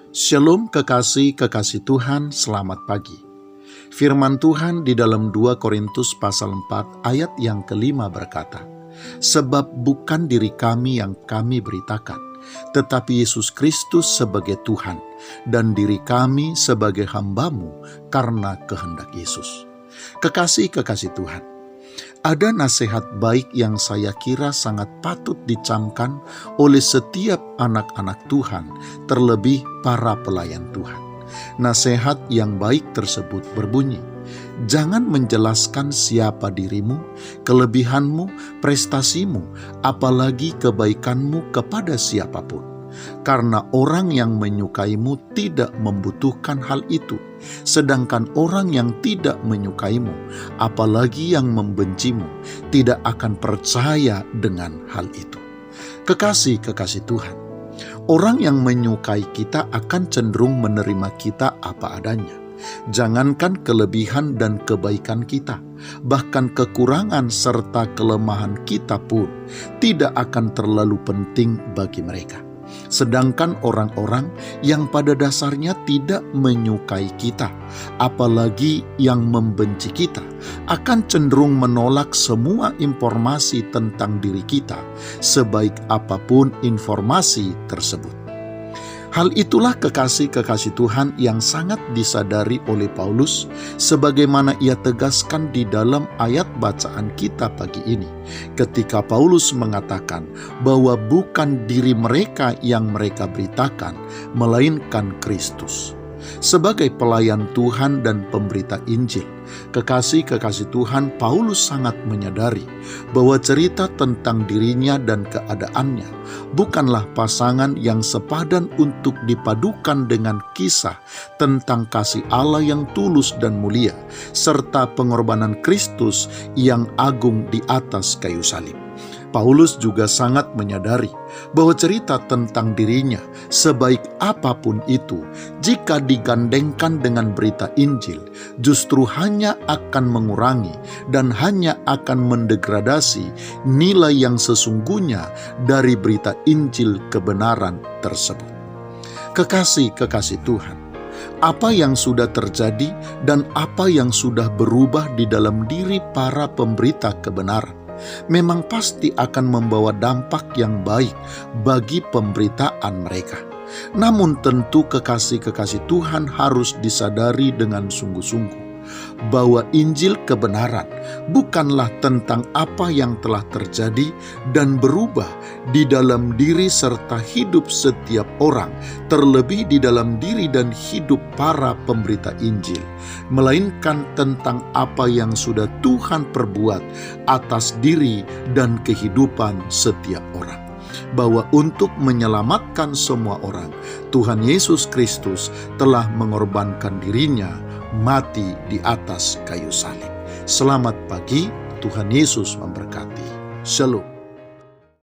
Shalom kekasih Tuhan, selamat pagi. Firman Tuhan di dalam 2 Korintus pasal 4 ayat yang kelima berkata, "Sebab bukan diri kami yang kami beritakan, tetapi Yesus Kristus sebagai Tuhan, dan diri kami sebagai hamba-Mu karena kehendak Yesus." Kekasih Tuhan, ada nasihat baik yang saya kira sangat patut dicamkan oleh setiap anak-anak Tuhan, terlebih para pelayan Tuhan. Nasihat yang baik tersebut berbunyi, "Jangan menjelaskan siapa dirimu, kelebihanmu, prestasimu, apalagi kebaikanmu kepada siapapun. Karena orang yang menyukaimu tidak membutuhkan hal itu, sedangkan orang yang tidak menyukaimu, apalagi yang membencimu, tidak akan percaya dengan hal itu." Kekasih Tuhan, orang yang menyukai kita akan cenderung menerima kita apa adanya. Jangankan kelebihan dan kebaikan kita, bahkan kekurangan serta kelemahan kita pun tidak akan terlalu penting bagi mereka. Sedangkan orang-orang yang pada dasarnya tidak menyukai kita, apalagi yang membenci kita, akan cenderung menolak semua informasi tentang diri kita, sebaik apapun informasi tersebut. Hal itulah kekasih Tuhan yang sangat disadari oleh Paulus, sebagaimana ia tegaskan di dalam ayat bacaan kita pagi ini, ketika Paulus mengatakan bahwa bukan diri mereka yang mereka beritakan, melainkan Kristus. Sebagai pelayan Tuhan dan pemberita Injil, kekasih Tuhan, Paulus sangat menyadari bahwa cerita tentang dirinya dan keadaannya bukanlah pasangan yang sepadan untuk dipadukan dengan kisah tentang kasih Allah yang tulus dan mulia, serta pengorbanan Kristus yang agung di atas kayu salib. Paulus juga sangat menyadari bahwa cerita tentang dirinya, sebaik apapun itu, jika digandengkan dengan berita Injil, justru hanya akan mengurangi dan hanya akan mendegradasi nilai yang sesungguhnya dari berita Injil kebenaran tersebut. Kekasih Tuhan, apa yang sudah terjadi dan apa yang sudah berubah di dalam diri para pemberita kebenaran memang pasti akan membawa dampak yang baik bagi pemberitaan mereka. Namun tentu kekasih Tuhan harus disadari dengan sungguh-sungguh bahwa Injil kebenaran bukanlah tentang apa yang telah terjadi dan berubah di dalam diri serta hidup setiap orang, terlebih di dalam diri dan hidup para pemberita Injil, melainkan tentang apa yang sudah Tuhan perbuat atas diri dan kehidupan setiap orang. Bahwa untuk menyelamatkan semua orang, Tuhan Yesus Kristus telah mengorbankan dirinya mati di atas kayu salib. Selamat pagi, Tuhan Yesus memberkati. Shalom.